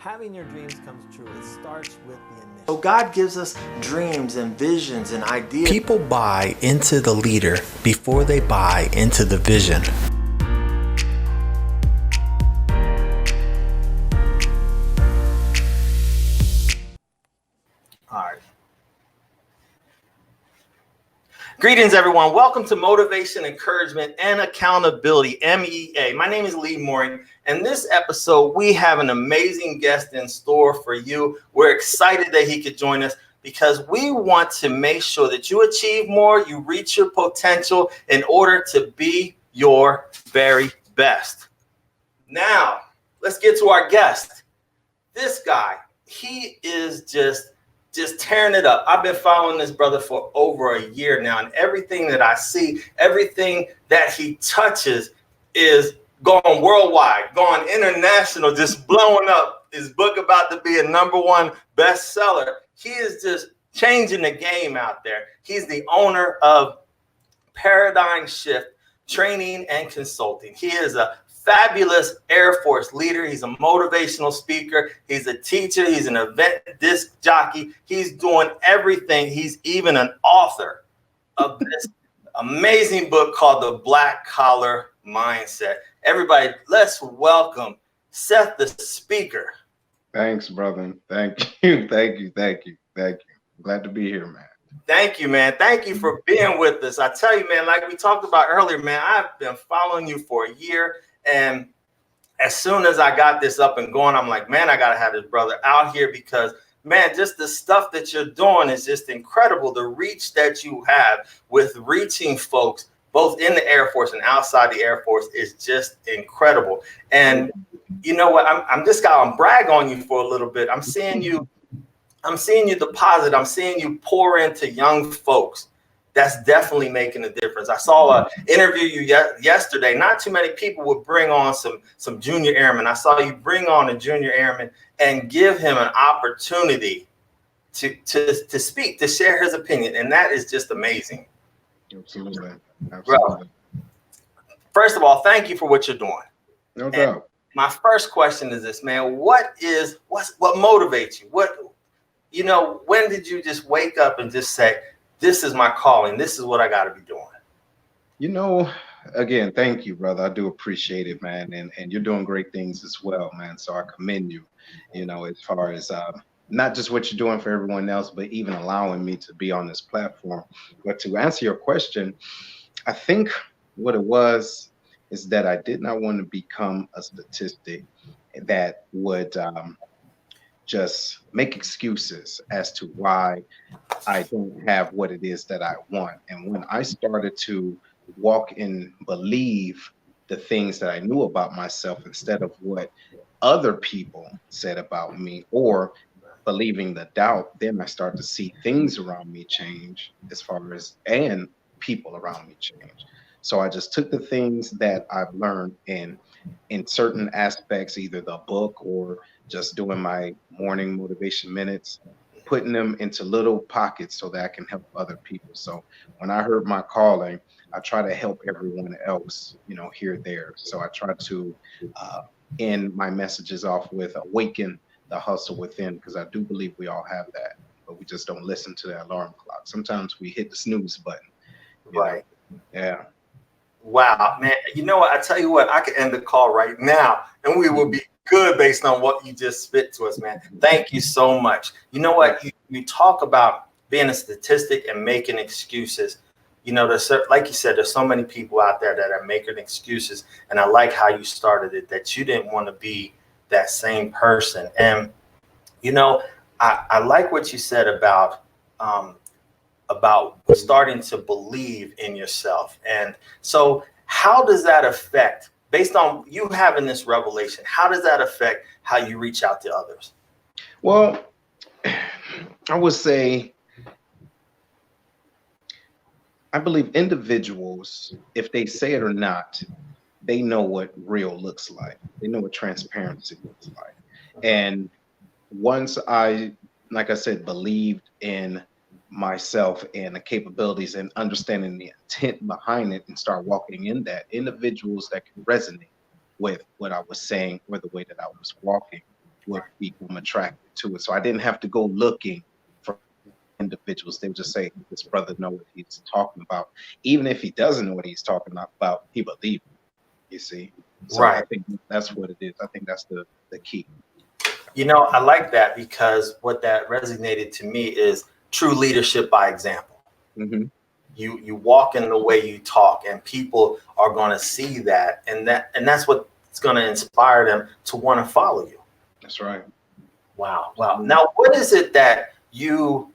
Having your dreams comes true. It starts with the initiative. So God gives us dreams and visions and ideas. People buy into the leader before they buy into the vision. All right. Greetings, everyone. Welcome to Motivation, Encouragement, and Accountability, MEA. My name is Leemooring, and this episode, we have an amazing guest in store for you. We're excited that he could join us because we want to make sure that you achieve more, you reach your potential in order to be your very best. Now, let's get to our guest. This guy, he is just tearing it up. I've been following this brother for over a year now, and everything that I see, everything that he touches is going worldwide, going international, just blowing up. His book about to be a #1 bestseller. He is just changing the game out there. He's the owner of Paradigm Shift Training and Consulting. He is a fabulous Air Force leader. He's a motivational speaker. He's a teacher. He's an event disc jockey. He's doing everything. He's even an author of this amazing book called The Black Collar Mindset. Everybody, let's welcome Seth the Speaker. Thanks, brother. Thank you. Thank you. Thank you. Thank you. Glad to be here, man. Thank you, man. Thank you for being with us. I tell you, man, like we talked about earlier, man, I've been following you for a year. And as soon as I got this up and going, I'm like, man, I got to have this brother out here because, man, just the stuff that you're doing is just incredible. The reach that you have with reaching folks, both in the Air Force and outside the Air Force, is just incredible. And you know what? I'm just going to brag on you for a little bit. I'm seeing you deposit. I'm seeing you pour into young folks. That's definitely making a difference. I saw an interview you yesterday. Not too many people would bring on some junior airmen. I saw you bring on a junior airman and give him an opportunity to speak, to share his opinion. And that is just amazing. Absolutely. Bro, first of all, thank you for what you're doing. No doubt. My first question is this, man. What motivates you? When did you just wake up and just say, this is my calling. This is what I got to be doing. Again, thank you, brother. I do appreciate it, man. And you're doing great things as well, man. So I commend you, as far as not just what you're doing for everyone else, but even allowing me to be on this platform. But to answer your question, I think what it was is that I did not want to become a statistic that would just make excuses as to why I don't have what it is that I want. And when I started to walk and believe the things that I knew about myself instead of what other people said about me, or believing the doubt, then I started to see things around me change and people around me change. So I just took the things that I've learned in certain aspects, either the book or just doing my morning motivation minutes, putting them into little pockets so that I can help other people. So when I heard my calling, I try to help everyone else, here, there. So I try to end my messages off with awaken the hustle within, because I do believe we all have that, but we just don't listen to the alarm clock. Sometimes we hit the snooze button. Right. Yeah. Wow, man. You know what? I tell you what, I could end the call right now and we will be good based on what you just spit to us, man. Thank you so much. You know what? You talk about being a statistic and making excuses. There's, like you said, there's so many people out there that are making excuses. And I like how you started it, that you didn't want to be that same person. And, I like what you said about starting to believe in yourself. And so how does that affect, based on you having this revelation, how does that affect how you reach out to others? Well, I would say, I believe individuals, if they say it or not, they know what real looks like. They know what transparency looks like. And once I, like I said, believed in myself and the capabilities and understanding the intent behind it and start walking in that, individuals that can resonate with what I was saying or the way that I was walking would become attracted to it. So I didn't have to go looking for individuals. They would just say, this brother know what he's talking about. Even if he doesn't know what he's talking about, he believes, you see. So Right. I think that's what it is. I think that's the key. I like that, because what that resonated to me is true leadership by example. Mm-hmm. You walk in the way you talk, and people are going to see that, and that's what's going to inspire them to want to follow you. That's right. Wow. Now, what is it that your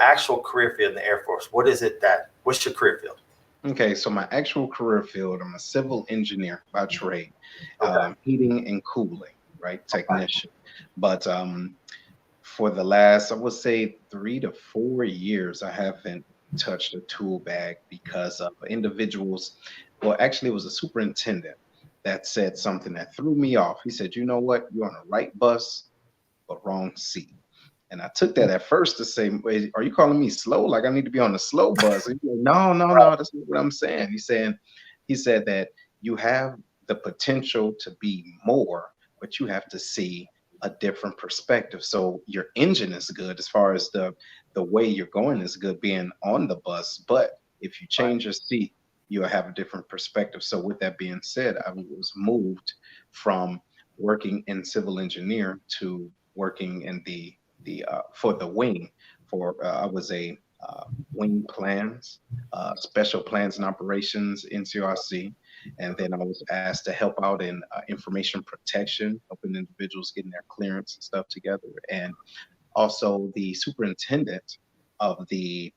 actual career field in the Air Force? What's your career field? Okay, so my actual career field, I'm a civil engineer by trade, Okay. heating and cooling, right, technician. But for the last, I would say 3 to 4 years, I haven't touched a tool bag because of individuals. Well, actually, it was a superintendent that said something that threw me off. He said, you know what, you're on the right bus, but wrong seat. And I took that at first to say, wait, are you calling me slow? Like I need to be on the slow bus? Like, no, that's not what I'm saying. He said that you have the potential to be more, but you have to see a different perspective. So your engine is good as far as the way you're going is good being on the bus. But if you change your seat, you'll have a different perspective. So with that being said, I was moved from working in civil engineer to working in the for the wing. I was a wing plans, special plans and operations NCRC, and then I was asked to help out in information protection, helping individuals getting their clearance and stuff together, and also the superintendent of the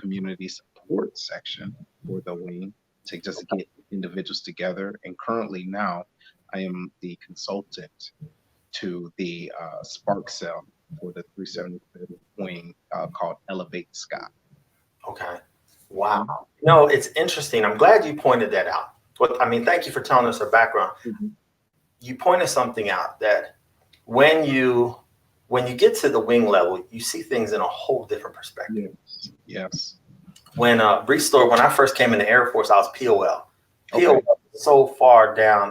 community support section for the wing to just get individuals together. And currently now, I am the consultant to the Spark Cell for the 375th wing called Elevate Sky. Okay. Wow. No, it's interesting. I'm glad you pointed that out. Thank you for telling us our background. Mm-hmm. You pointed something out that when you get to the wing level, you see things in a whole different perspective. Yes. When restore, when I first came in the Air Force, I was POL. Okay. POL is so far down.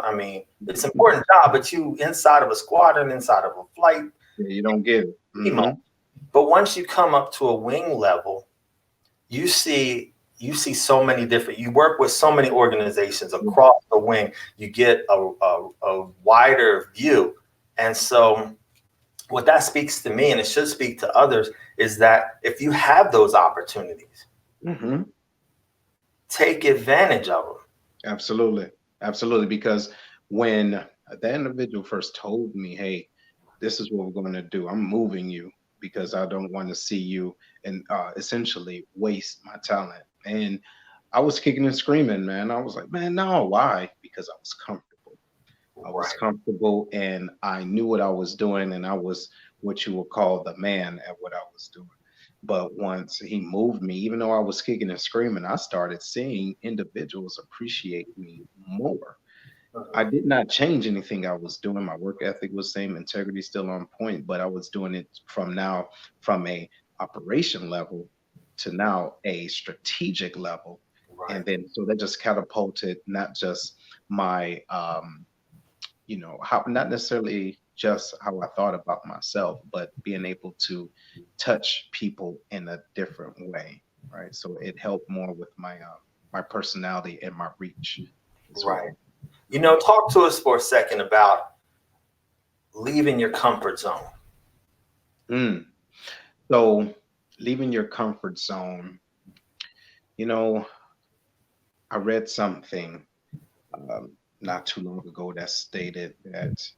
It's an important job, but you inside of a squadron, inside of a flight. Yeah, you don't get it. Mm-hmm. But once you come up to a wing level, you see so many different, you work with so many organizations across the wing, you get a wider view. And so what that speaks to me, and it should speak to others, is that if you have those opportunities, mm-hmm. take advantage of them. Absolutely. Because when that individual first told me, hey, this is what we're going to do, I'm moving you because I don't want to see you and essentially waste my talent. And I was kicking and screaming, man. I was like, man, no, why? Because I was comfortable. I was comfortable and I knew what I was doing, and I was what you would call the man at what I was doing. But once he moved me, even though I was kicking and screaming, I started seeing individuals appreciate me more. I did not change anything I was doing. My work ethic was the same, integrity still on point, but I was doing it from a operation level to now a strategic level. Right. And then so that just catapulted not just my not necessarily just how I thought about myself, but being able to touch people in a different way, right? So it helped more with my personality and my reach. Right. Talk to us for a second about leaving your comfort zone. So leaving your comfort zone, I read something not too long ago that stated that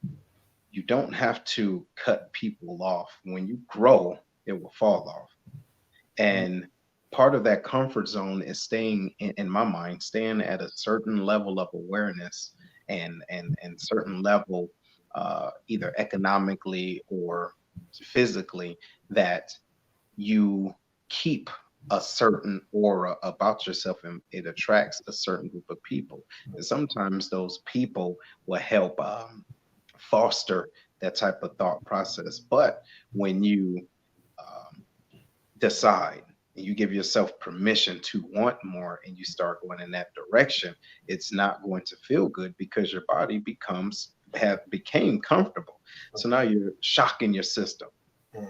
you don't have to cut people off. When you grow, it will fall off. And part of that comfort zone is staying, in my mind, staying at a certain level of awareness and certain level, either economically or physically, that you keep a certain aura about yourself, and it attracts a certain group of people. And sometimes those people will help foster that type of thought process. But when you decide, you give yourself permission to want more, and you start going in that direction, it's not going to feel good because your body becomes have became comfortable. So now you're shocking your system,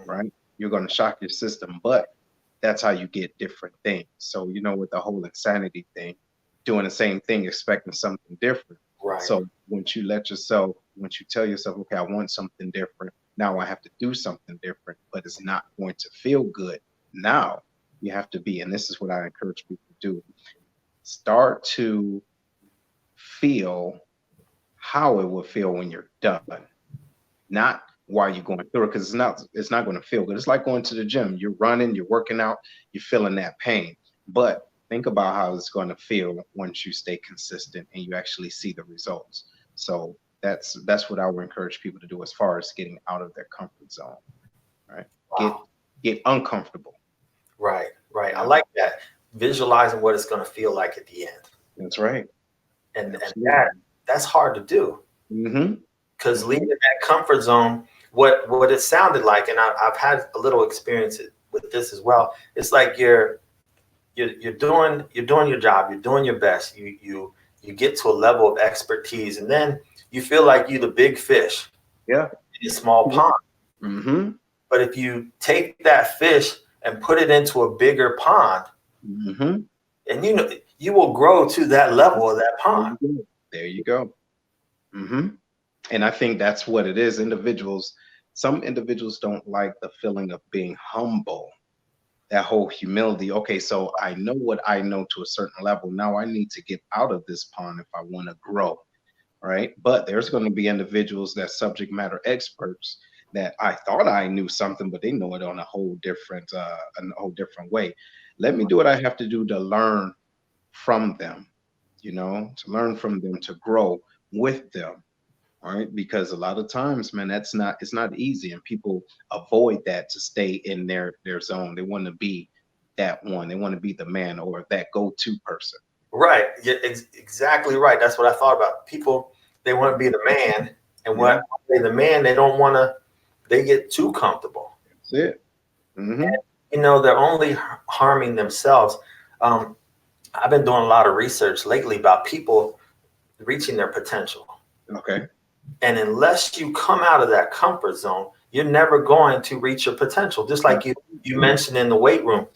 right? You're going to shock your system, but that's how you get different things. So, with the whole insanity thing, doing the same thing, expecting something different. Right. So once you tell yourself, okay, I want something different. Now I have to do something different, but it's not going to feel good. Now you have to be, and this is what I encourage people to do, start to feel how it will feel when you're done, not while you're going through it, because it's not going to feel good. It's like going to the gym. You're running, you're working out, you're feeling that pain. But think about how it's going to feel once you stay consistent and you actually see the results. So that's what I would encourage people to do as far as getting out of their comfort zone. Right? Wow. Get uncomfortable. Right. I like that. Visualizing what it's going to feel like at the end. That's right. And that's hard to do. Because leaving that comfort zone, what it sounded like, and I've had a little experience with this as well. It's like you're doing your job, you're doing your best. You get to a level of expertise, and then you feel like you're the big fish. Yeah. In a small pond. But if you take that fish and put it into a bigger pond, and you will grow to that level of that pond. There you go. And I think that's what it is. Some individuals don't like the feeling of being humble, that whole humility. Okay, so I know what I know to a certain level. Now I need to get out of this pond if I want to grow, right? But there's going to be individuals that subject matter experts that I thought I knew something, but they know it on a whole different way. Let me do what I have to do to learn from them, to learn from them, to grow with them. All right, because a lot of times, man, it's not easy, and people avoid that to stay in their zone. They want to be that one. They want to be the man or that go-to person. Right. Yeah, exactly right. That's what I thought about. People, they want to be the man, and when they're the man, they don't want to. They get too comfortable. That's it. And, they're only harming themselves. I've been doing a lot of research lately about people reaching their potential. Okay. And unless you come out of that comfort zone, you're never going to reach your potential. Just like you mentioned in the weight room,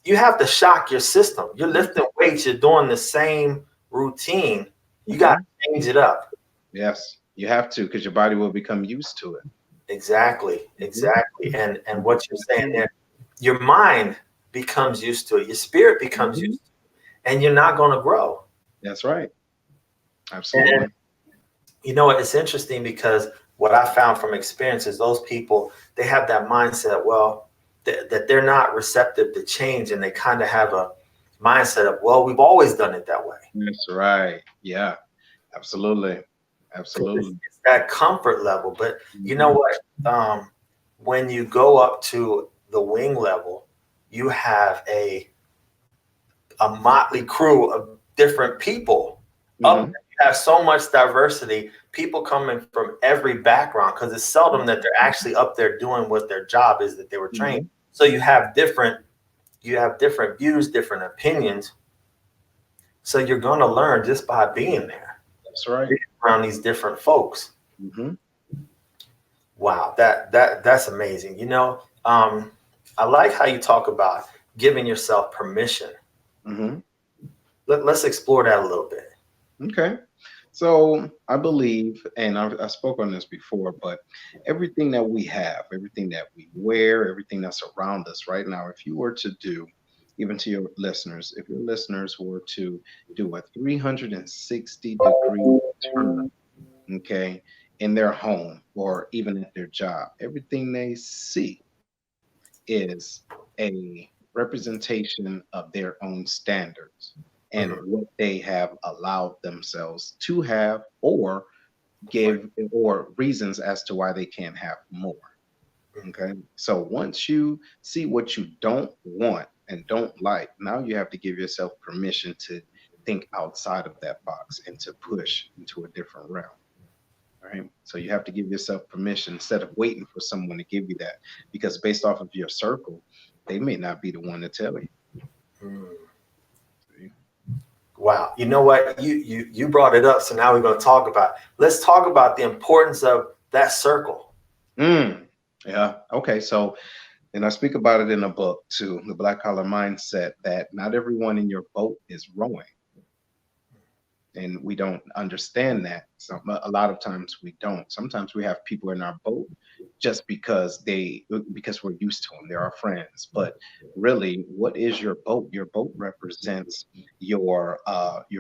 you have to shock your system. You're lifting weights, you're doing the same routine. You got to change it up. Yes, you have to, because your body will become used to it. Exactly. And what you're saying there, your mind becomes used to it. Your spirit becomes used to it, and you're not going to grow. That's right. Absolutely. And, it's interesting because what I found from experience is those people, they have that mindset, that they're not receptive to change, and they kind of have a mindset of, we've always done it that way. That's right. Yeah, absolutely. It's that comfort level. But you know what? When you go up to the wing level, you have a motley crew of different people. You have so much diversity, people coming from every background, because it's seldom that they're actually up there doing what their job is that they were trained. So you have different views, different opinions. So you're going to learn just by being there. That's right. Around these different folks. Wow, that's amazing. I like how you talk about giving yourself permission. Let's explore that a little bit. Okay. So I believe, and I spoke on this before, but everything that we have, everything that we wear, everything that's around us right now, if you were to do, even to your listeners, if your listeners were to do a 360-degree turn, okay, in their home or even at their job, everything they see is a representation of their own standards and what they have allowed themselves to have, or give, or reasons as to why they can't have more. Okay. So once you see what you don't want and don't like, now you have to give yourself permission to think outside of that box and to push into a different realm. Right. So you have to give yourself permission instead of waiting for someone to give you that, because based off of your circle, they may not be the one to tell you. Wow. You know what? You brought it up. So now we're going to talk about, let's talk about the importance of that circle. Yeah. Okay. So, and I speak about it in a book too, The Black Collar Mindset, that not everyone in your boat is rowing. And we don't understand that. So a lot of times we don't. Sometimes we have people in our boat just because we're used to them. They're our friends. But really, what is your boat? Your boat represents your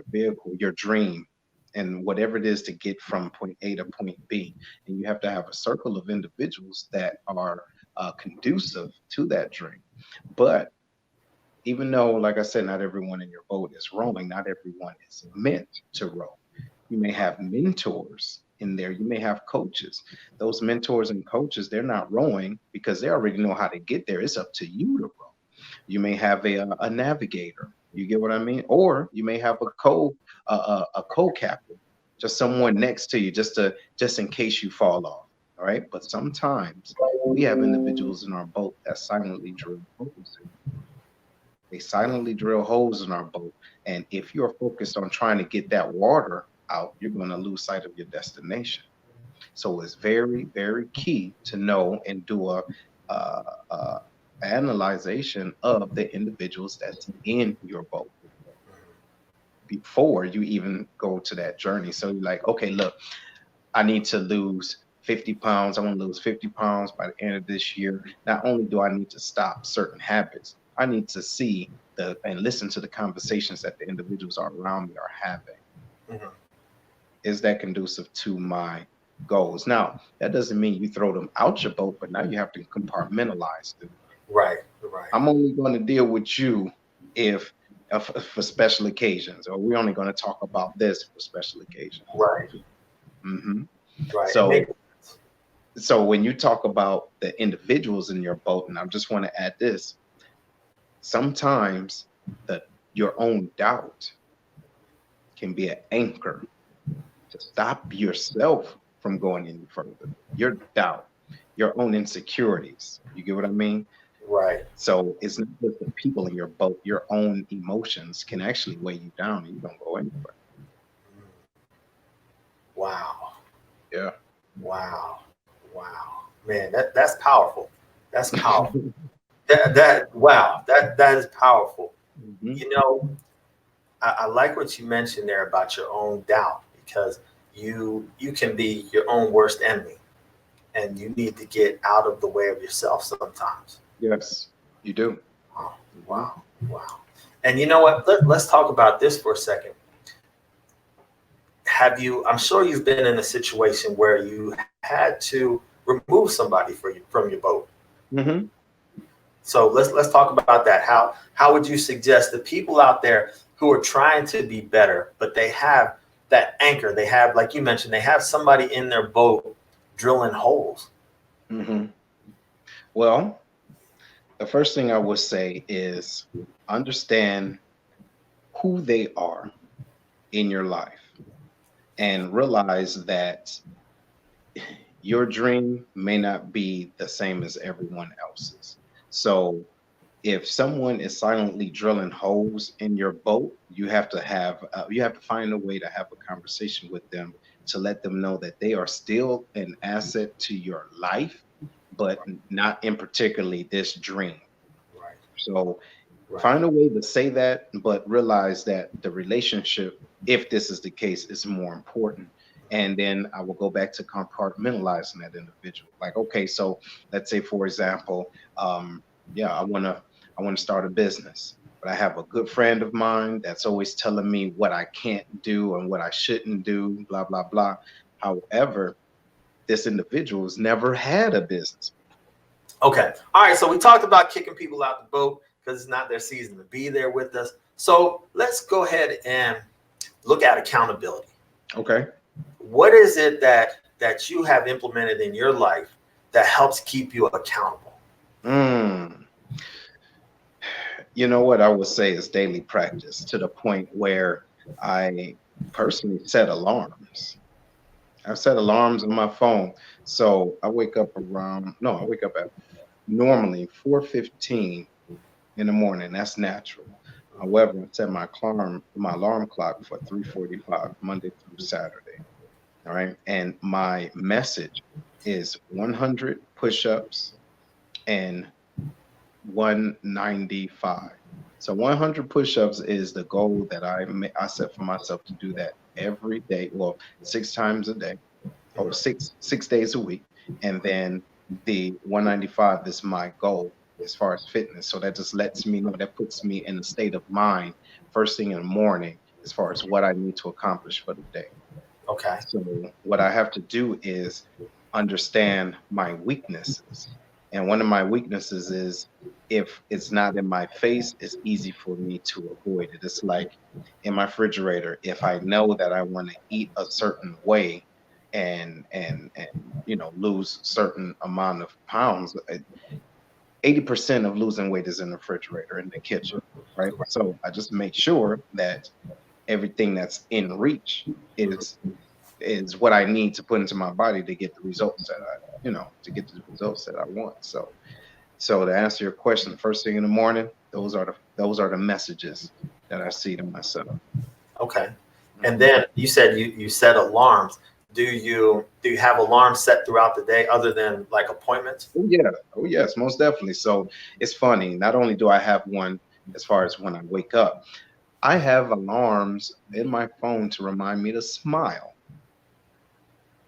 vehicle, your dream, and whatever it is to get from point A to point B. And you have to have a circle of individuals that are conducive to that dream. But even though, like I said, not everyone in your boat is rowing, not everyone is meant to row. You may have mentors in there, you may have coaches. Those mentors and coaches, they're not rowing because they already know how to get there. It's up to you to row. You may have a navigator. You get what I mean? Or you may have a co-captain, just someone next to you, just in case you fall off. All right. But sometimes we have individuals in our boat that silently drill holes. They silently drill holes in our boat. And if you're focused on trying to get that water out, you're going to lose sight of your destination. So it's very, very key to know and do a analyzation of the individuals that's in your boat before you even go to that journey. So you're like, okay, look, I need to lose 50 pounds. I want to lose 50 pounds by the end of this year. Not only do I need to stop certain habits, I need to see and listen to the conversations that the individuals around me are having. Mm-hmm. Is that conducive to my goals? Now, that doesn't mean you throw them out your boat, but now you have to compartmentalize them. Right. I'm only going to deal with you if for special occasions, or we're only going to talk about this for special occasions. Right. Mm-hmm. Right. So when you talk about the individuals in your boat, and I just want to add this, sometimes your own doubt can be an anchor to stop yourself from going any further. Your doubt, your own insecurities. You get what I mean? Right. So it's not just the people in your boat. Your own emotions can actually weigh you down, and you don't go anywhere. Wow. Yeah. Wow. Man, that's powerful. That's powerful. that is powerful. Mm-hmm. You know, I like what you mentioned there about your own doubt, because you can be your own worst enemy, and you need to get out of the way of yourself sometimes. Yes, you do. Wow. And you know what? Let's talk about this for a second. I'm sure you've been in a situation where you had to remove somebody from your boat. Mm-hmm. So let's talk about that. How would you suggest the people out there who are trying to be better, but they have that anchor? They have, like you mentioned, they have somebody in their boat drilling holes. Mm-hmm. Well, the first thing I would say is understand who they are in your life and realize that your dream may not be the same as everyone else's. So if someone is silently drilling holes in your boat, you have to find a way to have a conversation with them to let them know that they are still an asset to your life, but not in particularly this dream. Right. So find a way to say that, but realize that the relationship, if this is the case, is more important. And then I will go back to compartmentalizing that individual. Like, okay, so let's say, for example, I want to start a business, but I have a good friend of mine that's always telling me what I can't do and what I shouldn't do, blah, blah, blah. However, this individual has never had a business. Okay. All right. So we talked about kicking people out the boat because it's not their season to be there with us. So let's go ahead and look at accountability. Okay. What is it that you have implemented in your life that helps keep you accountable? You know what I would say is daily practice, to the point where I personally set alarms. I've set alarms on my phone. So I wake up at normally 4:15 in the morning. That's natural. However, I set my alarm clock for 3:45 Monday through Saturday. All right. And my message is 100 push-ups and 195. So 100 push-ups is the goal that I set for myself to do that every day. Well, 6 times a day, or six days a week. And then the 195 is my goal as far as fitness. So that just lets me know, that puts me in a state of mind first thing in the morning as far as what I need to accomplish for the day. Okay. So what I have to do is understand my weaknesses. And one of my weaknesses is, if it's not in my face, it's easy for me to avoid it. It's like in my refrigerator, if I know that I want to eat a certain way and lose certain amount of pounds, 80% of losing weight is in the refrigerator, in the kitchen, right? So I just make sure that everything that's in reach is what I need to put into my body to get the results that I want. So to answer your question, first thing in the morning, those are the messages that I see to myself. Okay. And then you said you set alarms. Do you have alarms set throughout the day other than like appointments? Oh yeah. Oh yes, most definitely. So it's funny. Not only do I have one as far as when I wake up, I have alarms in my phone to remind me to smile,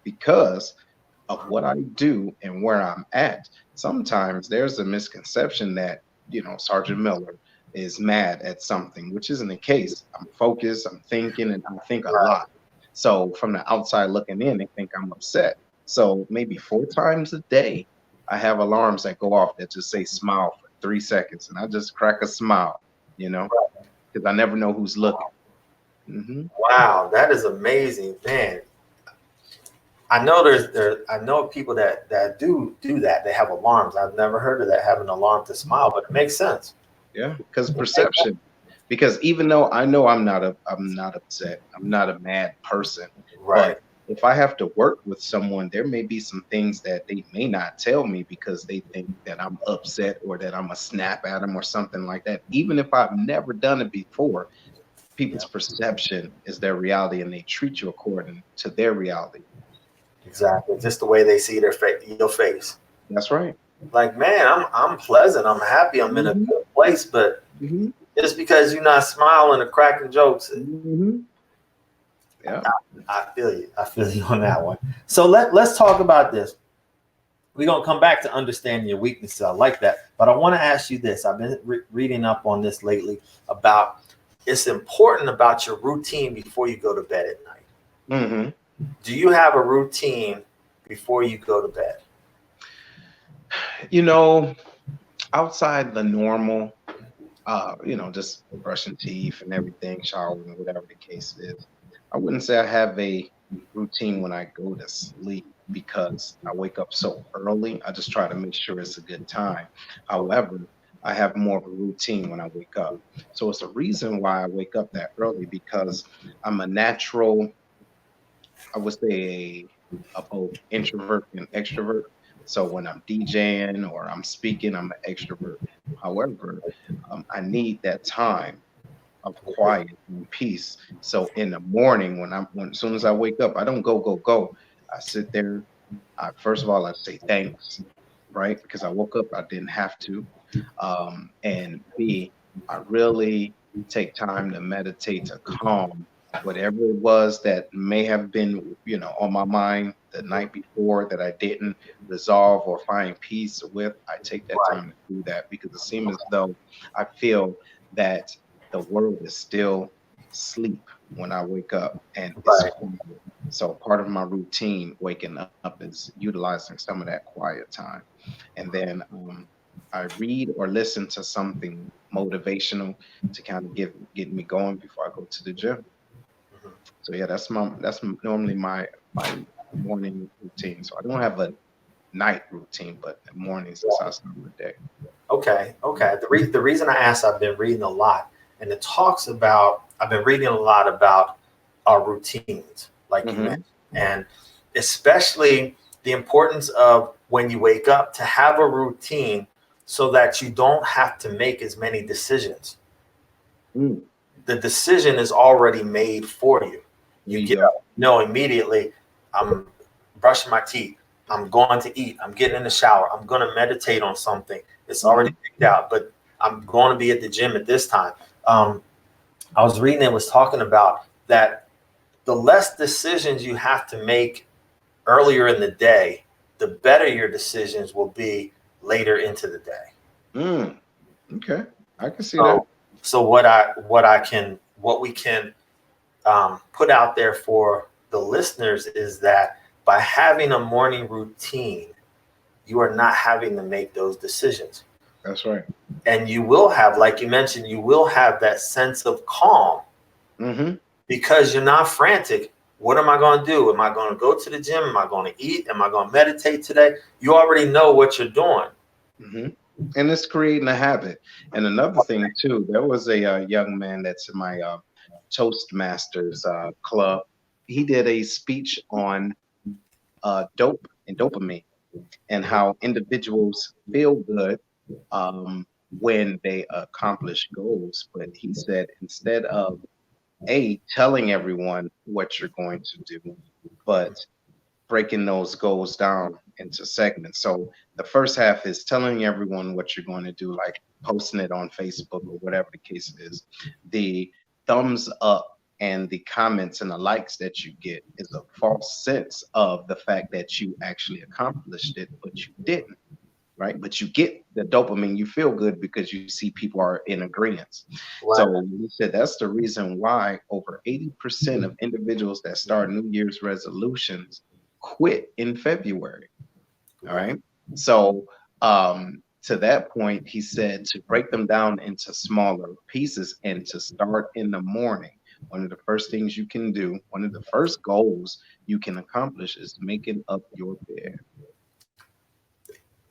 because of what I do and where I'm at. Sometimes there's a misconception that, Sergeant Miller is mad at something, which isn't the case. I'm focused, I'm thinking, and I think a lot. So from the outside looking in, they think I'm upset. So maybe 4 times a day, I have alarms that go off that just say smile for 3 seconds. And I just crack a smile, because I never know who's looking. Mm-hmm. Wow, that is amazing, man. I know I know people that do that. They have alarms. I've never heard of that, having an alarm to smile, but it makes sense. Yeah, because perception. Because even though I know I'm not upset, I'm not a mad person. Right. But if I have to work with someone, there may be some things that they may not tell me because they think that I'm upset or that I'm a snap at them or something like that. Even if I've never done it before, people's perception is their reality, and they treat you according to their reality. Exactly. Just the way they see your face. That's right. Like, man, I'm pleasant. I'm happy. I'm in a good place. But just because you're not smiling or cracking jokes, yeah, I feel you. I feel you on that one. So let's talk about this. We're gonna come back to understanding your weaknesses. I like that. But I want to ask you this. I've been reading up on this lately about it's important about your routine before you go to bed at night. Mm-hmm. Do you have a routine before you go to bed? Outside the normal, just brushing teeth and everything, showering, whatever the case is, I wouldn't say I have a routine when I go to sleep, because I wake up so early. I just try to make sure it's a good time. However, I have more of a routine when I wake up. So it's a reason why I wake up that early, because I'm a natural, I would say, a both introvert and extrovert. So when I'm DJing or I'm speaking, I'm an extrovert. However, I need that time of quiet and peace. So in the morning, as soon as I wake up, I don't go. I sit there. First of all, I say thanks, right? Because I woke up, I didn't have to. And B, I really take time to meditate, to calm whatever it was that may have been, on my mind the night before that I didn't resolve or find peace with. I take that time to do that, because it seems as though I feel that the world is still asleep when I wake up, and it's quiet. So part of my routine waking up is utilizing some of that quiet time. And then I read or listen to something motivational to kind of get me going before I go to the gym. So yeah, that's normally my morning routine. So I don't have a night routine, but the mornings is how I start my day. Okay. The reason I asked, I've been reading a lot, and I've been reading a lot about our routines, like you mentioned, and especially the importance of when you wake up to have a routine so that you don't have to make as many decisions. Mm. The decision is already made for you. You get up, immediately, I'm brushing my teeth, I'm going to eat, I'm getting in the shower, I'm going to meditate on something. It's already picked out, but I'm going to be at the gym at this time. I was reading, it was talking about that the less decisions you have to make earlier in the day, the better your decisions will be later into the day. Mm. Okay, I can see that. So what we can put out there for the listeners is that by having a morning routine, you are not having to make those decisions. That's right. And you will have, like you mentioned, you will have that sense of calm because you're not frantic. What am I going to do? Am I going to go to the gym? Am I going to eat? Am I going to meditate today? You already know what you're doing. And it's creating a habit. And another thing too, there was a young man that's in my Toastmasters club. He did a speech on dope and dopamine and how individuals feel good when they accomplish goals. But he said instead of telling everyone what you're going to do, but breaking those goals down into segments. So the first half is telling everyone what you're going to do, like posting it on Facebook or whatever the case is. The thumbs up and the comments and the likes that you get is a false sense of the fact that you actually accomplished it, but you didn't. Right. But you get the dopamine, you feel good because you see people are in agreement. Right. So he said that's the reason why over 80% of individuals that start New Year's resolutions quit in February. All right. So to that point, he said to break them down into smaller pieces and to start in the morning. One of the first things you can do, one of the first goals you can accomplish is making up your bed.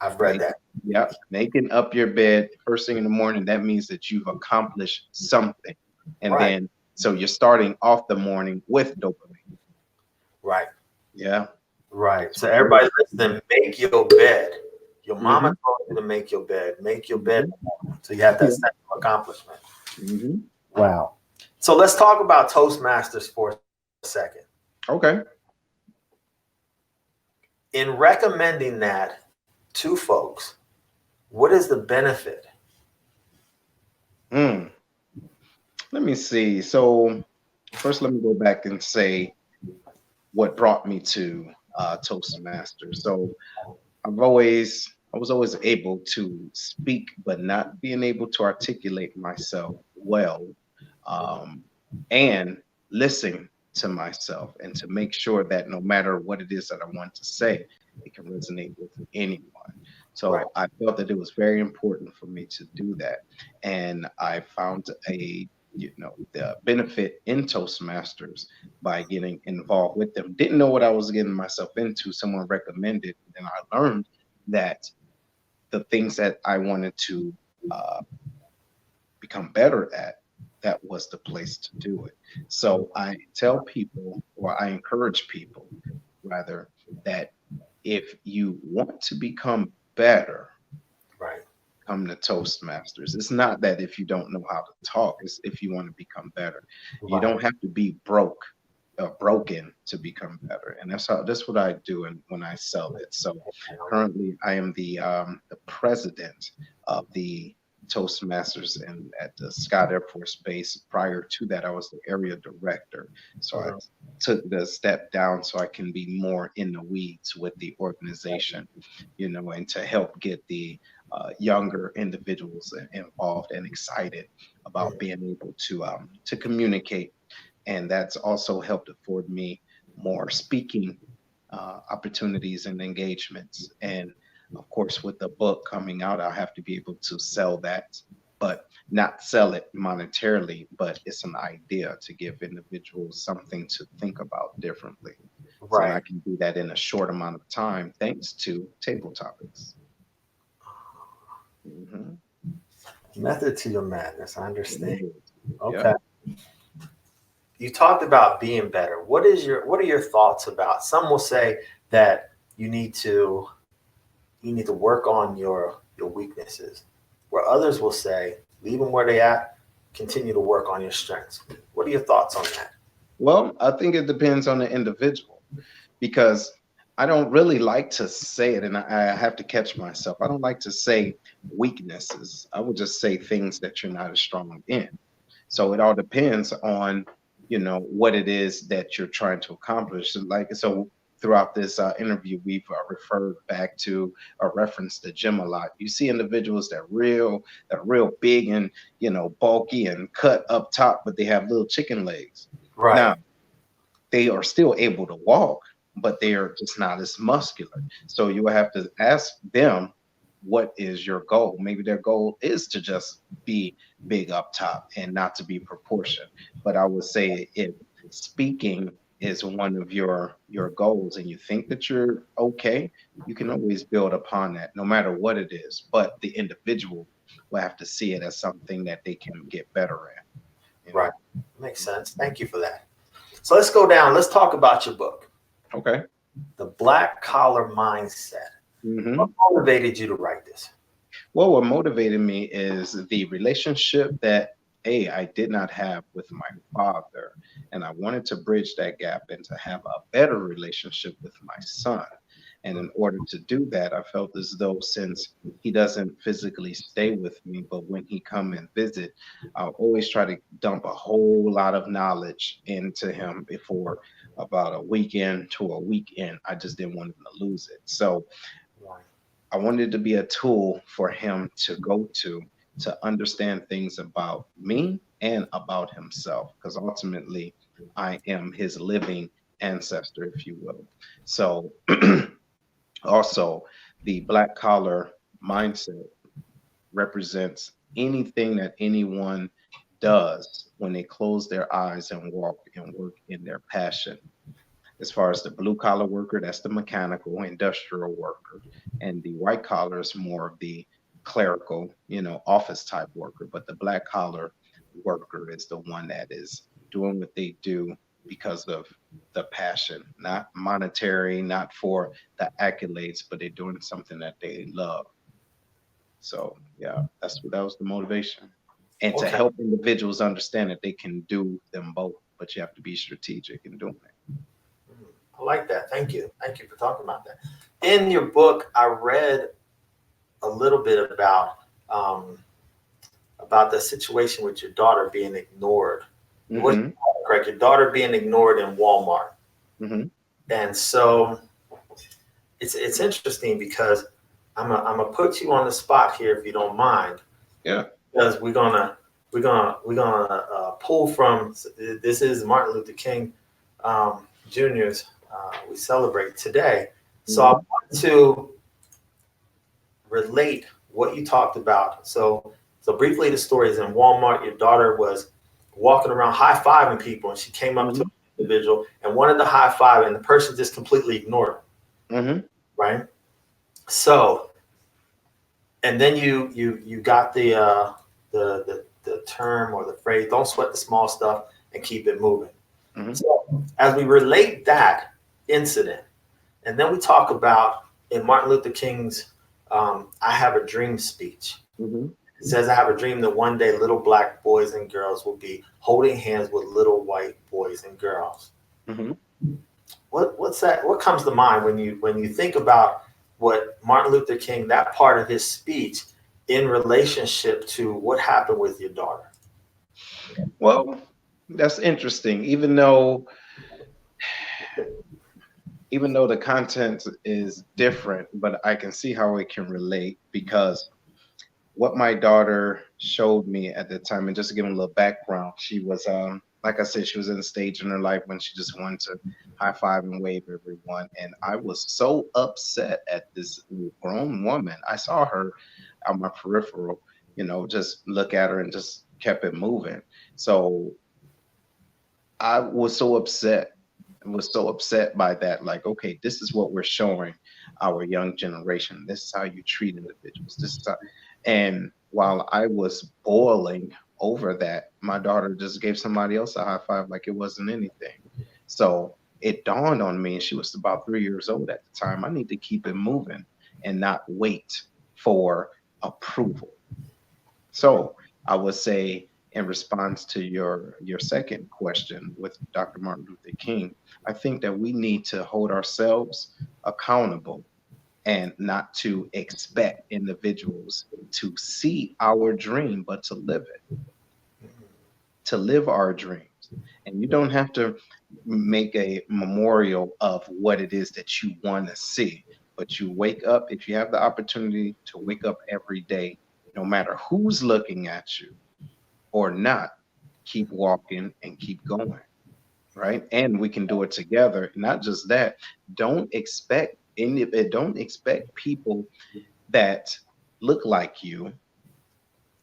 I've read that. Yeah, making up your bed first thing in the morning, that means that you've accomplished something. And then, so you're starting off the morning with dopamine. Right. Yeah. Right. So everybody listening, make your bed. Your mama told you to make your bed. Make your bed. So you have that sense of accomplishment. Wow. So let's talk about Toastmasters for a second. Okay. In recommending that to folks, what is the benefit? Let me see. So first, let me go back and say what brought me to Toastmasters. So I was always able to speak, but not being able to articulate myself well, and listen to myself and to make sure that no matter what it is that I want to say, it can resonate with anyone. So I felt that it was very important for me to do that. And I found the benefit in Toastmasters by getting involved with them. Didn't know what I was getting myself into. Someone recommended, and I learned that the things that I wanted to become better at, that was the place to do it. So I tell people, or I encourage people rather, that if you want to become better, come to Toastmasters. It's not that if you don't know how to talk, it's if you want to become better. You don't have to be broken to become better. And that's what I do when I sell it. So currently I am the president of the Toastmasters and at the Scott Air Force Base. Prior to that, I was the area director. So I took the step down so I can be more in the weeds with the organization, and to help get the younger individuals involved and excited about being able to communicate. And that's also helped afford me more speaking opportunities and engagements. And of course, with the book coming out, I'll have to be able to sell that, but not sell it monetarily, but it's an idea to give individuals something to think about differently. So I can do that in a short amount of time, thanks to Table Topics. Method to your madness. I understand. Okay. Yeah. You talked about being better. What are your thoughts about? Some will say that you need to work on your weaknesses, where others will say leave them where they at, continue to work on your strengths? What are your thoughts on that? Well, I think it depends on the individual, because I don't really like to say it, and I have to catch myself. I don't like to say weaknesses. I would just say things that you're not as strong in. So it all depends on, what it is that you're trying to accomplish. So throughout this interview, we've referred back to or referenced the gym a lot. You see individuals that are real big and, bulky and cut up top, but they have little chicken legs. Right. Now, they are still able to walk, but they are just not as muscular. So you will have to ask them, what is your goal? Maybe their goal is to just be big up top and not to be proportioned. But I would say if speaking is one of your goals and you think that you're okay, you can always build upon that no matter what it is. But the individual will have to see it as something that they can get better at. Right. Makes sense. Thank you for that. So let's go down. Let's talk about your book. Okay. The Black Collar Mindset. Mm-hmm. What motivated you to write this? Well, what motivated me is the relationship that I did not have with my father, and I wanted to bridge that gap and to have a better relationship with my son. And in order to do that, I felt as though, since he doesn't physically stay with me, but when he come and visit, I'll always try to dump a whole lot of knowledge into him before about a weekend to a weekend. I just didn't want him to lose it. So I wanted to be a tool for him to go to understand things about me and about himself, because ultimately I am his living ancestor, if you will. So also, the black collar mindset represents anything that anyone does when they close their eyes and walk and work in their passion. As far as the blue collar worker, that's the mechanical, industrial worker. And the white collar is more of the clerical, office type worker. But the black collar worker is the one that is doing what they do because of the passion, not monetary, not for the accolades, but they're doing something that they love. So yeah, that was the motivation. And to help individuals understand that they can do them both, but you have to be strategic in doing it. I like that. Thank you. Thank you for talking about that. In your book, I read a little bit about the situation with your daughter being ignored. Mm-hmm. Correct. Your daughter being ignored in Walmart. Mm-hmm. And so it's interesting because I'm gonna put you on the spot here if you don't mind. Yeah. Because we're gonna pull from, this is Martin Luther King Jr.'s we celebrate today. So I want to relate what you talked about. So briefly, the story is in Walmart. Your daughter was walking around high-fiving people, and she came up to an individual and wanted to high-five, and the person just completely ignored her. Mm-hmm. Right? So, and then you got the term or the phrase, don't sweat the small stuff and keep it moving. Mm-hmm. So as we relate that incident, and then we talk about in Martin Luther King's I Have a Dream speech. Mm-hmm. It says, I have a dream that one day little black boys and girls will be holding hands with little white boys and girls. Mm-hmm. What's that? What comes to mind when you think about what Martin Luther King, that part of his speech, in relationship to what happened with your daughter? Well, that's interesting. Even though the content is different, but I can see how it can relate, because what my daughter showed me at the time, and just to give them a little background, she was, like I said, she was in a stage in her life when she just wanted to high five and wave everyone. And I was so upset at this grown woman. I saw her on my peripheral, just look at her and just kept it moving. So I was so upset. I was so upset by that. Like, okay, this is what we're showing our young generation. This is how you treat individuals. This is how. And while I was boiling over that, my daughter just gave somebody else a high five like it wasn't anything. So it dawned on me, and she was about 3 years old at the time, I need to keep it moving and not wait for approval. So I would say in response to your second question with Dr. Martin Luther King, I think that we need to hold ourselves accountable and not to expect individuals to see our dream, but to live it, to live our dreams. And you don't have to make a memorial of what it is that you want to see, but you wake up, if you have the opportunity to wake up every day, no matter who's looking at you or not, keep walking and keep going, right? And we can do it together. Not just that, don't expect don't expect people that look like you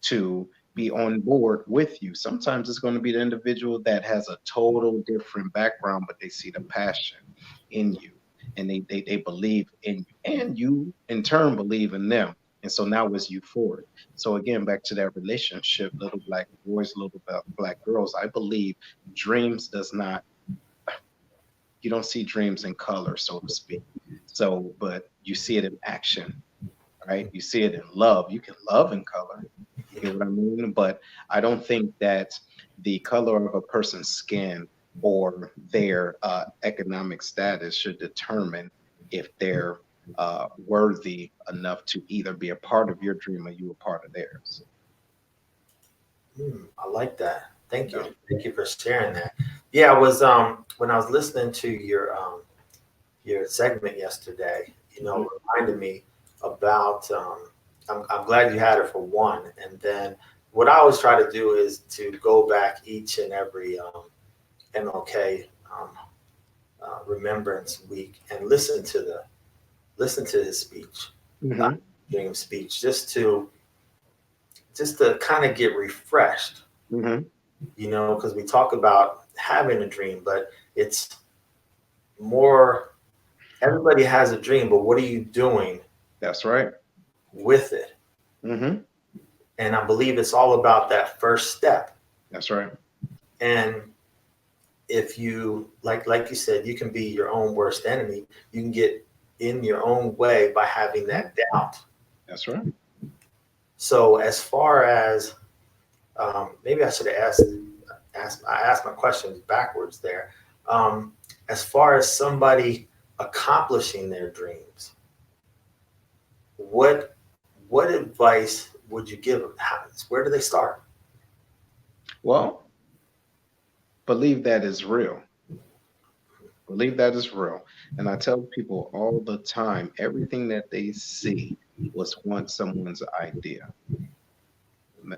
to be on board with you. Sometimes it's going to be the individual that has a total different background, but they see the passion in you, and they believe in you, and you in turn believe in them. And so now it's euphoric. So again, back to that relationship, little black boys, little black girls, I believe dreams does not, you don't see dreams in color, so to speak. So, but you see it in action, right? You see it in love. You can love in color. You get what I mean? But I don't think that the color of a person's skin or their economic status should determine if they're worthy enough to either be a part of your dream or you a part of theirs. I like that. Thank you. Thank you for sharing that. Yeah, I was when I was listening to your segment yesterday, it reminded me about I'm glad you had it for one. And then what I always try to do is to go back each and every MLK Remembrance Week and listen to his speech, giving him speech, just to kind of get refreshed, because we talk about having a dream, but it's more, everybody has a dream, but what are you doing? That's right. With it. And I believe it's all about that first step. That's right. And if you, like you said, you can be your own worst enemy. You can get in your own way by having that doubt. That's right. So as far as maybe I should have asked my questions backwards there. As far as somebody accomplishing their dreams, what advice would you give them? Where do they start? Well, believe that is real. Believe that is real. And I tell people all the time, everything that they see was once someone's idea.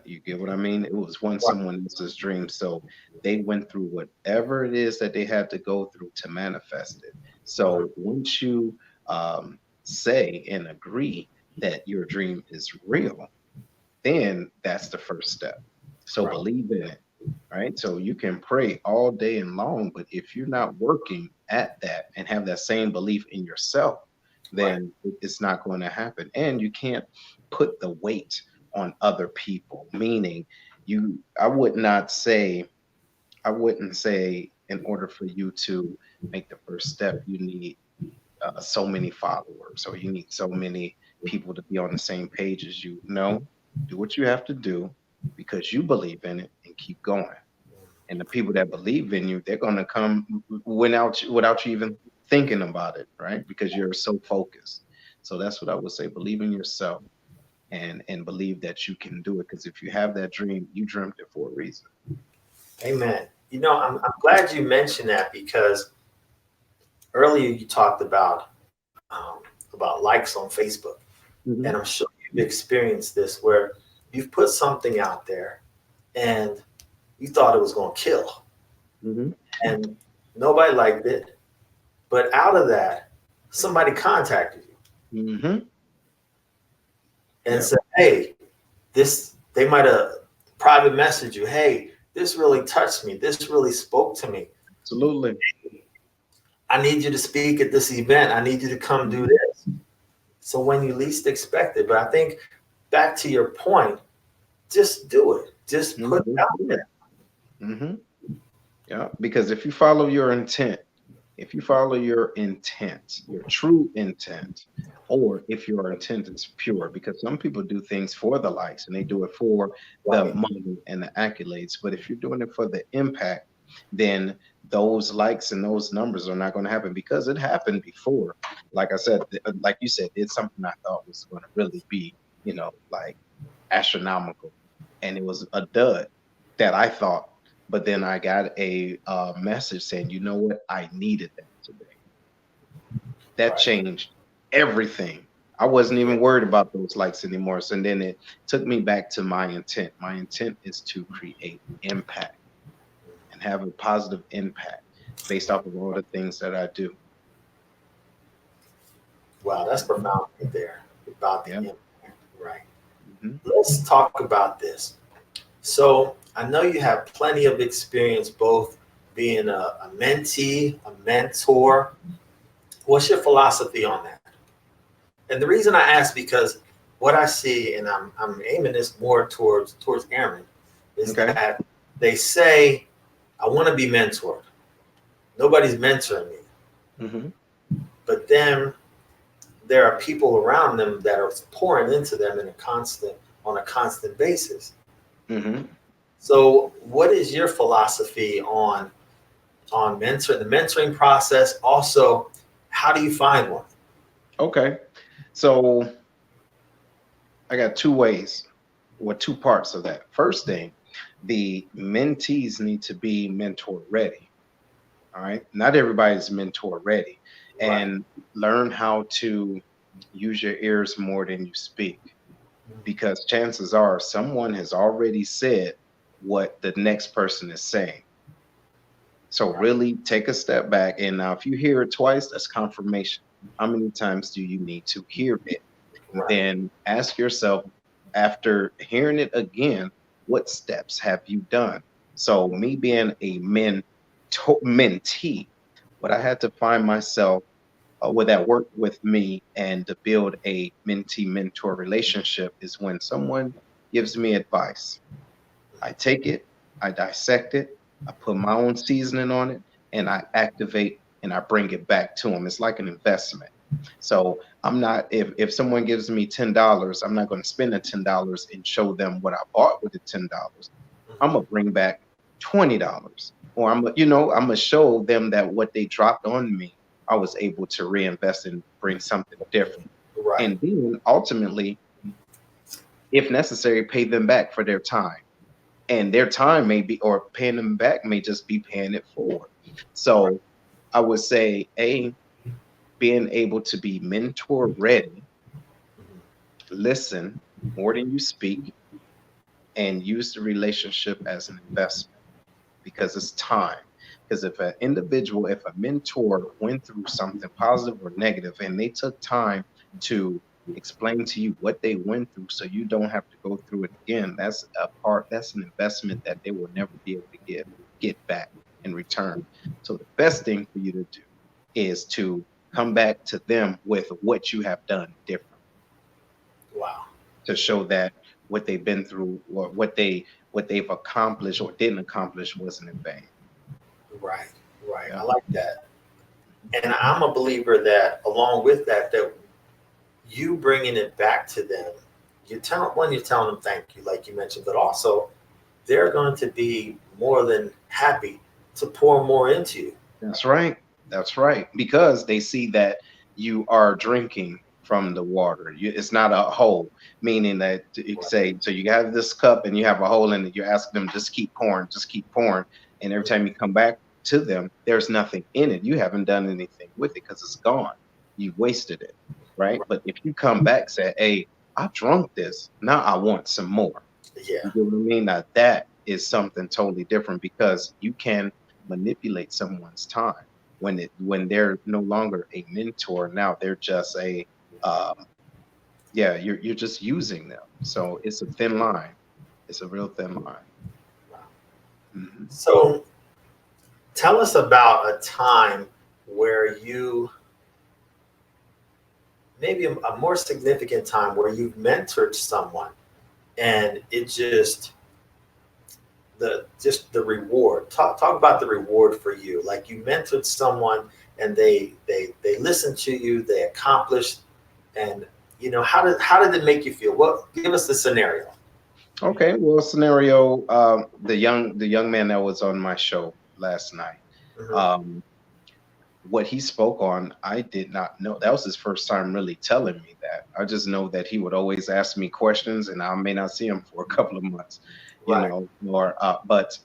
You get what I mean? It was once someone else's dream. So they went through whatever it is that they had to go through to manifest it. So once you say and agree that your dream is real, then that's the first step. So believe in it, right? So you can pray all day and long, but if you're not working at that and have that same belief in yourself, then it's not going to happen. And you can't put the weight on other people, meaning I wouldn't say in order for you to make the first step, you need so many followers or you need so many people to be on the same page as you. No, do what you have to do because you believe in it and keep going. And the people that believe in you, they're going to come without you even thinking about it, right? Because you're so focused. So that's what I would say. Believe in yourself and believe that you can do it. Because if you have that dream, you dreamt it for a reason. Amen. I'm glad you mentioned that because earlier you talked about likes on Facebook. And I'm sure you've experienced this where you've put something out there and you thought it was going to kill and nobody liked it. But out of that, somebody contacted you and said, hey, they might have private messaged you. Hey, this really touched me. This really spoke to me. Absolutely. I need you to speak at this event. I need you to come do this. So when you least expect it, but I think back to your point, just do it. Just put it out there. Yeah, because if you follow your intent, If you follow your intent, your true intent, or if your intent is pure, because some people do things for the likes and they do it for the Right. money and the accolades. But if you're doing it for the impact, then those likes and those numbers are not going to happen because it happened before. Like I said, like you said, it's something I thought was going to really be, like astronomical. And it was a dud that I thought. But then I got a message saying, you know what? I needed that today. That Right. changed everything. I wasn't even worried about those likes anymore. So then it took me back to my intent. My intent is to create impact and have a positive impact based off of all the things that I do. Wow, that's profound right there about the Yeah. impact. Right. hmm Let's talk about this. So I know you have plenty of experience both being a mentee, a mentor. What's your philosophy on that? And the reason I ask because what I see, and I'm aiming this more towards Aaron, is Okay. that they say, I want to be mentored. Nobody's mentoring me. hmm But then there are people around them that are pouring into them on a constant basis. hmm So what is your philosophy on the mentoring process? Also, how do you find one? Okay. So I got two ways or two parts of that. First thing, the mentees need to be mentor ready. All right. Not everybody's mentor ready. Right. And learn how to use your ears more than you speak. Because chances are someone has already said what the next person is saying. So Right. really take a step back. And now if you hear it twice, that's confirmation. How many times do you need to hear it? And Right. then ask yourself, after hearing it again, what steps have you done? So me being a mentee, what I had to find myself with that worked with me and to build a mentee mentor relationship is when someone gives me advice. I take it, I dissect it, I put my own seasoning on it, and I activate and I bring it back to them. It's like an investment. So I'm not, if someone gives me $10, I'm not going to spend the $10 and show them what I bought with the $10. I'm gonna bring back $20. Or I'm gonna show them that what they dropped on me, I was able to reinvest and bring something different. Right. And then ultimately, if necessary, pay them back for their time, and their time may be, or paying them back may just be paying it forward. So I would say, being able to be mentor ready, listen more than you speak, and use the relationship as an investment because it's time. Because if if a mentor went through something positive or negative and they took time to explain to you what they went through so you don't have to go through it again, that's an investment that they will never be able to get back in return. So the best thing for you to do is to come back to them with what you have done different Wow. to show that what they've been through or what they've accomplished or didn't accomplish wasn't in vain. Right. Right. I Yeah. like that. And I'm a believer that along with that you bringing it back to them, you're telling them thank you, like you mentioned, but also they're going to be more than happy to pour more into you. That's right. That's right. Because they see that you are drinking from the water. It's not a hole, meaning that you say, so you have this cup and you have a hole in it. You're asking them, just keep pouring, just keep pouring. And every time you come back to them, there's nothing in it. You haven't done anything with it because it's gone. You wasted it. Right. But if you come back, say, hey, I drunk this. Now I want some more. Yeah. You get what I mean? Now that is something totally different because you can manipulate someone's time when they're no longer a mentor. Now they're just um, you're just using them. So it's a thin line. It's a real thin line. Mhm. So tell us about a time where you maybe a more significant time where you've mentored someone and it just the reward. Talk about the reward for you. Like you mentored someone and they listen to you, they accomplish, and how did it make you feel? Give us the scenario. Okay, well, scenario, the young man that was on my show last night, Mhm. what he spoke on, I did not know. That was his first time really telling me that. I just know that he would always ask me questions, and I may not see him for a couple of months, Right. or but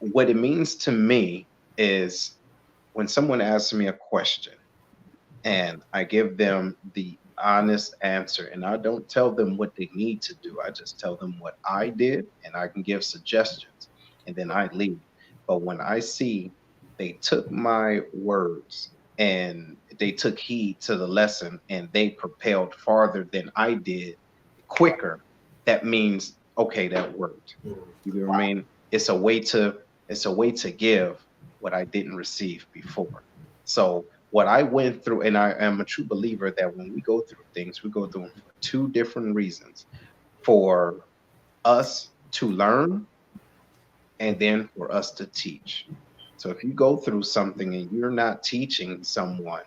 what it means to me is when someone asks me a question and I give them the honest answer, and I don't tell them what they need to do. I just tell them what I did, and I can give suggestions, and then I leave. But when I see they took my words and they took heed to the lesson and they propelled farther than I did quicker, that means okay, that worked. Mhm. You know what I mean? It's a way to give what I didn't receive before. So what I went through, and I am a true believer that when we go through things, we go through them for two different reasons: for us to learn, and then for us to teach. So if you go through something and you're not teaching someone,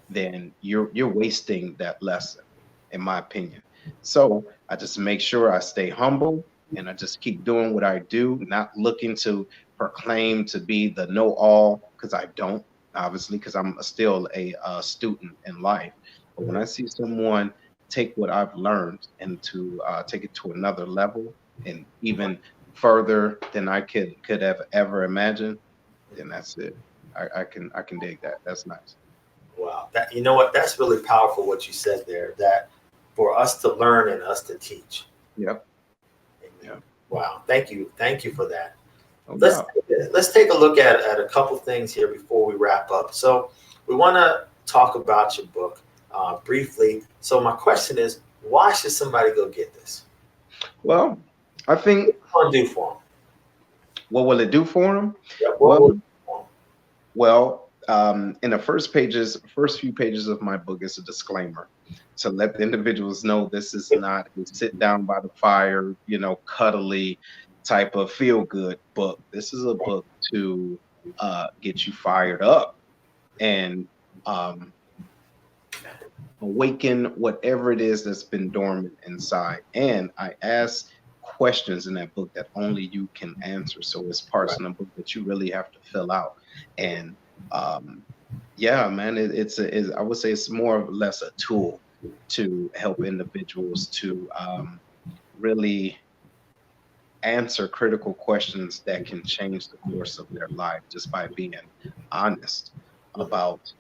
then you're wasting that lesson, in my opinion. So I just make sure I stay humble and I just keep doing what I do, not looking to proclaim to be the know all, because I don't, obviously, because I'm still a student in life. But when I see someone take what I've learned and to take it to another level and even further than I could have ever imagined, then that's it. I can dig that. That's nice. Wow. That, you know what? That's really powerful what you said there. That for us to learn and us to teach. Yep. Amen. Yep. Wow. Thank you. Thank you for that. No Let's doubt. let's take a look at a couple things here before we wrap up. So we want to talk about your book briefly. So my question is, why should somebody go get this? Well, I think, What do you do for them? what will it do for them? Yeah, what Well, will it do for in the first few pages of my book is a disclaimer to let the individuals know this is not a sit down by the fire, cuddly type of feel good book. This is a book to get you fired up and um, awaken whatever it is that's been dormant inside. And I ask questions in that book that only you can answer. So it's them? parts in the book that you really have to fill out. And um, yeah, man, I would say it's more or less a tool to help individuals to really answer critical questions that can change the course of their life just by being honest about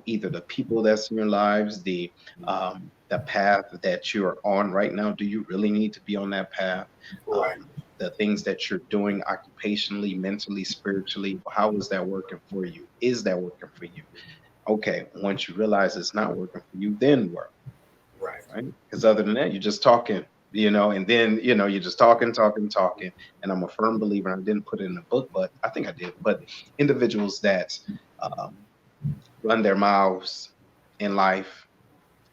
either the people that's in your lives, the path that you're on right now. Do you really need to be on that path? Right. The things that you're doing occupationally, mentally, spiritually, how is that working for you? Is that working for you? Okay, once you realize it's not working for you, then work, Right. right? Because other than that, you're just talking, and then, you're just talking, talking, talking. And I'm a firm believer, and I didn't put it in the book, but I think I did. But individuals that um, run their mouths in life,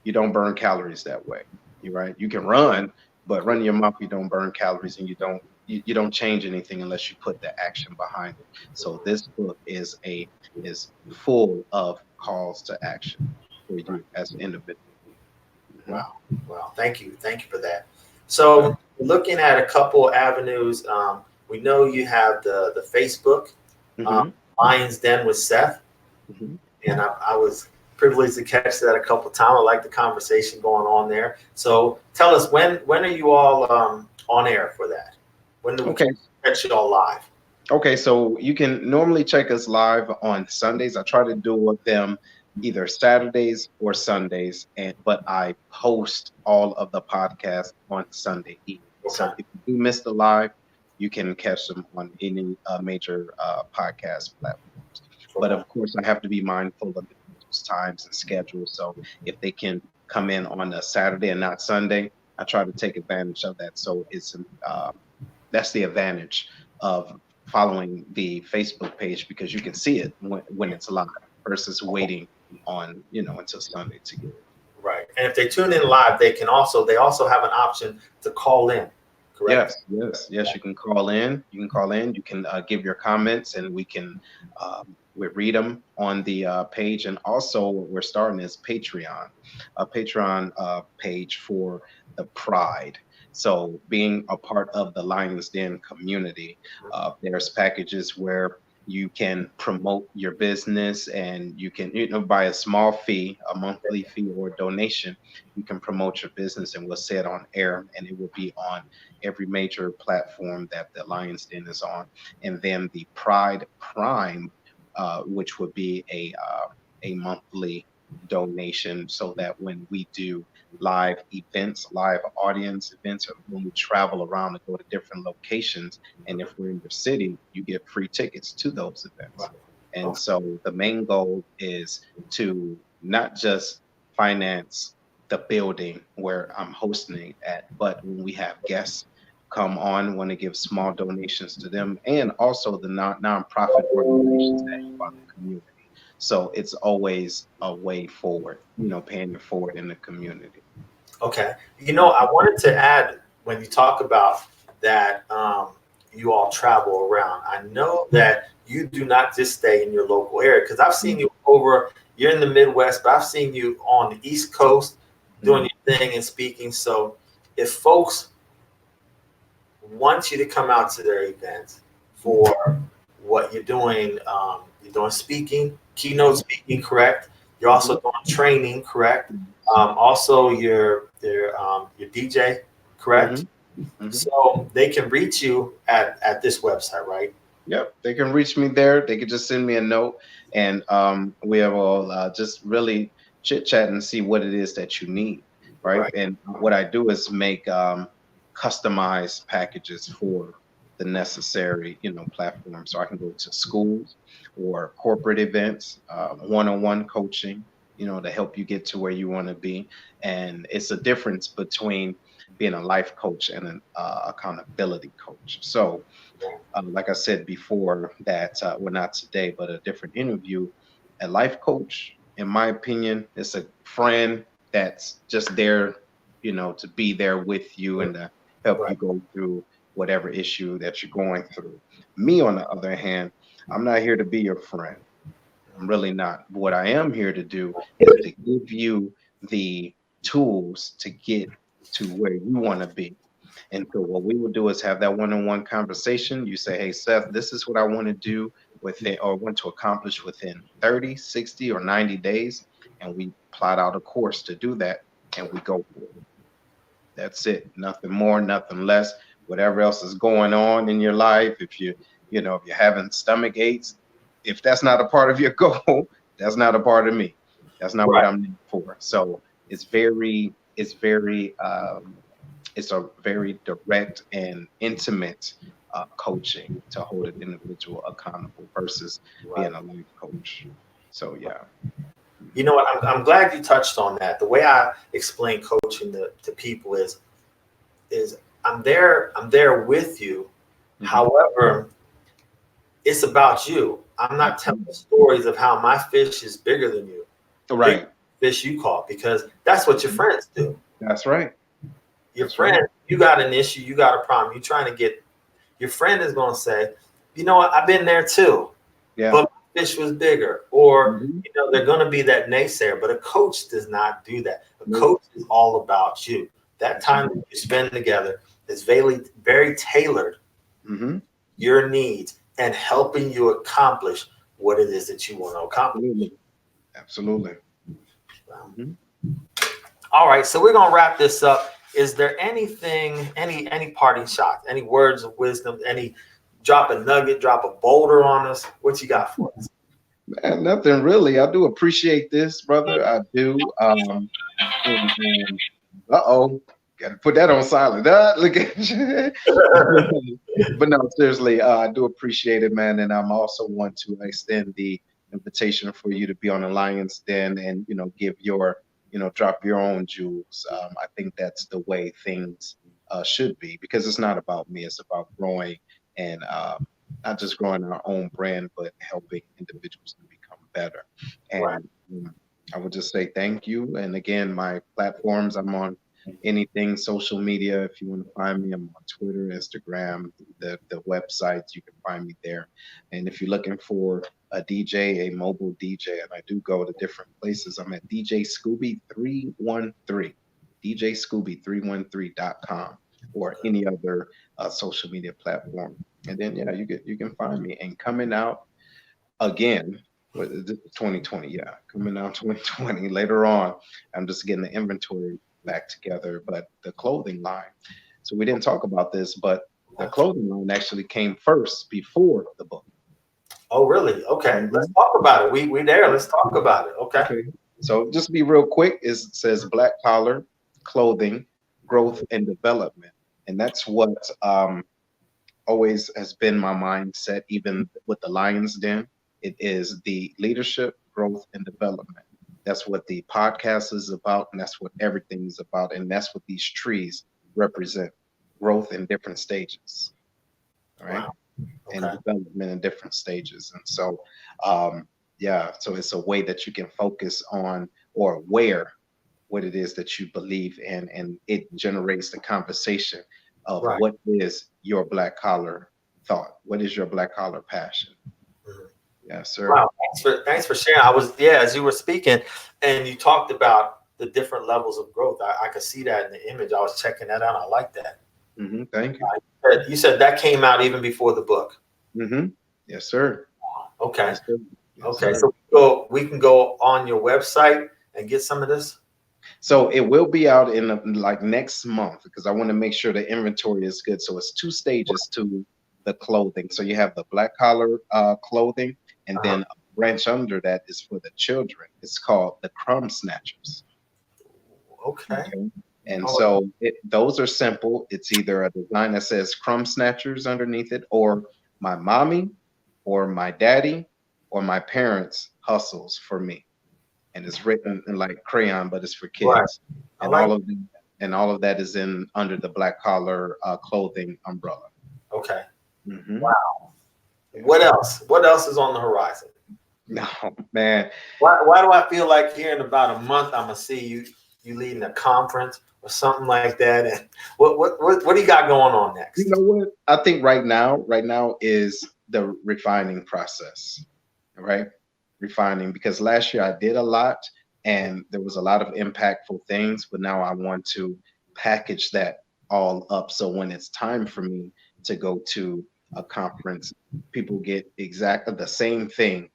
you don't burn calories that way. You're right. You can run, but running your mouth, you don't burn calories, and you don't change anything unless you put the action behind it. So this book is full of calls to action for Right. you as an individual. Mhm. Wow. Wow. Thank you for that. So looking at a couple avenues, we know you have the Facebook, um, Mhm. Lions Den with Seth, Mhm. and I was privileged to catch that a couple times. I like the conversation going on there. So tell us, when are you all on air for that? When do we Okay. catch you all live? Okay, so you can normally check us live on Sundays. I try to do them either Saturdays or Sundays, but I post all of the podcasts on Sunday evening. Okay. So if you do miss the live, you can catch them on any major podcast platforms. But Okay. of course, I have to be mindful of those times and schedules. So if they can come in on a Saturday and not Sunday, I try to take advantage of that. So that's the advantage of following the Facebook page, because you can see it when it's live versus waiting on until Sunday to get it. Right. And if they tune in live, they also have an option to call in. correct? Yes. You can call in. You can give your comments, and we read them on the page. And also, what we're starting is Patreon, a Patreon page for the Pride. So, being a part of the Lions Den community, there's packages where you can promote your business, and you can, by a small fee, a monthly fee or donation, you can promote your business, and we'll say it on air, and it will be on every major platform that the Lions Den is on. And then the Pride Prime, which would be a monthly donation, so that when we do live events, live audience events, or when we travel around and go to different locations, and if we're in your city, you get free tickets to those events. And so the main goal is to not just finance the building where I'm hosting it at, but when we have guests come on, want to give small donations to them, and also the nonprofit organizations that help out the community. So it's always a way forward, paying it forward in the community. Okay. I wanted to add, when you talk about that, you all travel around. I know that you do not just stay in your local area, because I've seen you you're in the Midwest, but I've seen you on the East Coast doing your thing and speaking. So if folks want you to come out to their events for what you're doing speaking, keynote speaking, correct? You're also doing training, correct? Also your DJ, correct? So they can reach you at this website, right? Yep, they can reach me there. They can just send me a note, and we will just really chit chat and see what it is that you need, right? And what I do is make customized packages for the necessary, platforms. So I can go to schools or corporate events, one-on-one coaching, to help you get to where you want to be. And it's a difference between being a life coach and an accountability coach. So, like I said before, that well, not today, but a different interview, a life coach, in my opinion, is a friend that's just there, to be there with you and to help you go through whatever issue that you're going through. Me, on the other hand, I'm not here to be your friend. I'm really not. What I am here to do is to give you the tools to get to where you want to be. And so what we will do is have that one-on-one conversation. You say, hey, Seth, this is what I want to do within, or want to accomplish within 30, 60, or 90 days. And we plot out a course to do that, and we go for it. That's it. Nothing more, nothing less. Whatever else is going on in your life, if if you're having stomach aches, if that's not a part of your goal, that's not a part of me. That's not what I'm in for. So it's a very direct and intimate coaching to hold an individual accountable versus being a life coach. So yeah. You know what? I'm glad you touched on that. The way I explain coaching to people is I'm there with you. However, it's about you. I'm not telling stories of how my fish is bigger than you. Right. Fish you caught, because that's what your friends do. That's right. Your friend, you got an issue, you got a problem, you're trying to get, your friend is going to say, you know what, I've been there too. Yeah. But my fish was bigger. Or, they're going to be that naysayer. But a coach does not do that. A coach is all about you. That time that you spend together is very tailored, your needs, and helping you accomplish what it is that you want to accomplish. Absolutely. All right, so we're going to wrap this up. Is there anything, any parting shots, any words of wisdom, any drop a nugget, drop a boulder on us? What you got for us? Man, nothing really. I do appreciate this, brother. I do. Got to put that on silent. Look at you. But no, seriously, I do appreciate it, man. And I'm also want to extend the invitation for you to be on the Lions Den and, give your, drop your own jewels. I think that's the way things should be, because it's not about me. It's about growing and not just growing our own brand, but helping individuals to become better. And I would just say thank you. And again, my platforms, I'm on anything social media. If you want to find me, I'm on Twitter, Instagram, the websites, you can find me there. And if you're looking for a DJ, a mobile DJ, and I do go to different places, I'm at DJ Scooby 313, DJScooby313.com, or any other social media platform. And then you can find me. And coming out again, 2020, coming out 2020 later on. I'm just getting the inventory back together, but the clothing line. So we didn't talk about this, but the clothing line actually came first before the book. Oh, really? Okay, let's talk about it. We there. Let's talk about it. Okay. So just be real quick. It says Black Collar Clothing, Growth and Development, and that's what always has been my mindset, even with the Lion's Den. It is the leadership, growth, and development. That's what the podcast is about, and that's what everything is about, and that's what these trees represent: growth in different stages. All right. Wow. Okay. And development in different stages. And so so it's a way that you can focus on or aware what it is that you believe in, and it generates the conversation of what is your black collar thought, what is your black collar passion. Yes, sir. Wow, thanks for sharing. I was as you were speaking and you talked about the different levels of growth. I could see that in the image. I was checking that out. I like that. Thank you. You said that came out even before the book. Yes, sir. Okay. Yes, sir. Yes, okay. Sir. So we can go on your website and get some of this. So it will be out in like next month, because I want to make sure the inventory is good. So it's 2 stages to the clothing. So you have the black collar clothing, and then a branch under that is for the children. It's called the Crumb Snatchers. Okay. And so those are simple. It's either a design that says Crumb Snatchers underneath it, or my mommy, or my daddy, or my parents hustles for me. And it's written in like crayon, but it's for kids. Right. And all of that is in under the black collar clothing umbrella. Okay. Wow. What else? What else is on the horizon? No, man. Why do I feel like here in about a month I'm gonna see you leading a conference or something like that? And what do you got going on next? You know what? I think right now is the refining process. Right? Refining, because last year I did a lot and there was a lot of impactful things, but now I want to package that all up. So when it's time for me to go to a conference, people get exactly the same thing,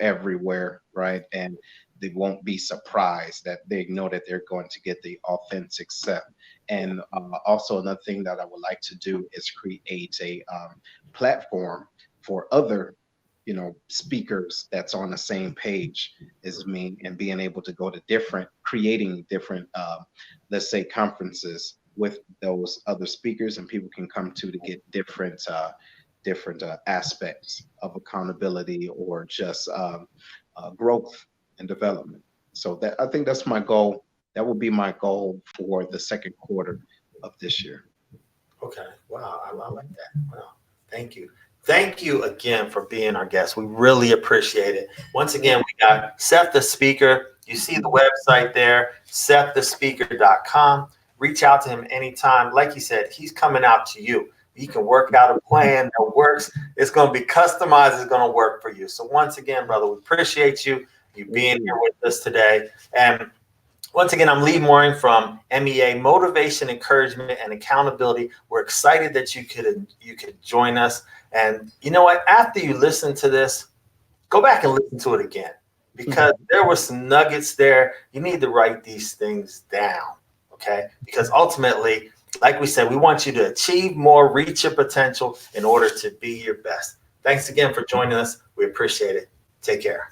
everywhere, right? And they won't be surprised, that they know that they're going to get the authentic Seth. And also another thing that I would like to do is create a platform for other speakers that's on the same page as me, and being able to go to creating different, let's say, conferences with those other speakers, and people can come to get different aspects of accountability or just growth and development. So I think that's my goal. That will be my goal for the second quarter of this year. Okay. Wow. I like that. Wow. Thank you. Thank you again for being our guest. We really appreciate it. Once again, we got Seth the Speaker. You see the website there, seththespeaker.com. Reach out to him anytime. Like he said, he's coming out to you. You can work out a plan that works. It's going to be customized. It's going to work for you. So once again, brother, we appreciate you being here with us today. And once again, I'm leemooring from MEA, Motivation, Encouragement, and Accountability. We're excited that you could join us. And you know what? After you listen to this, go back and listen to it again, because there were some nuggets there. You need to write these things down, okay? Because ultimately, like we said, we want you to achieve more, reach your potential in order to be your best. Thanks again for joining us. We appreciate it. Take care.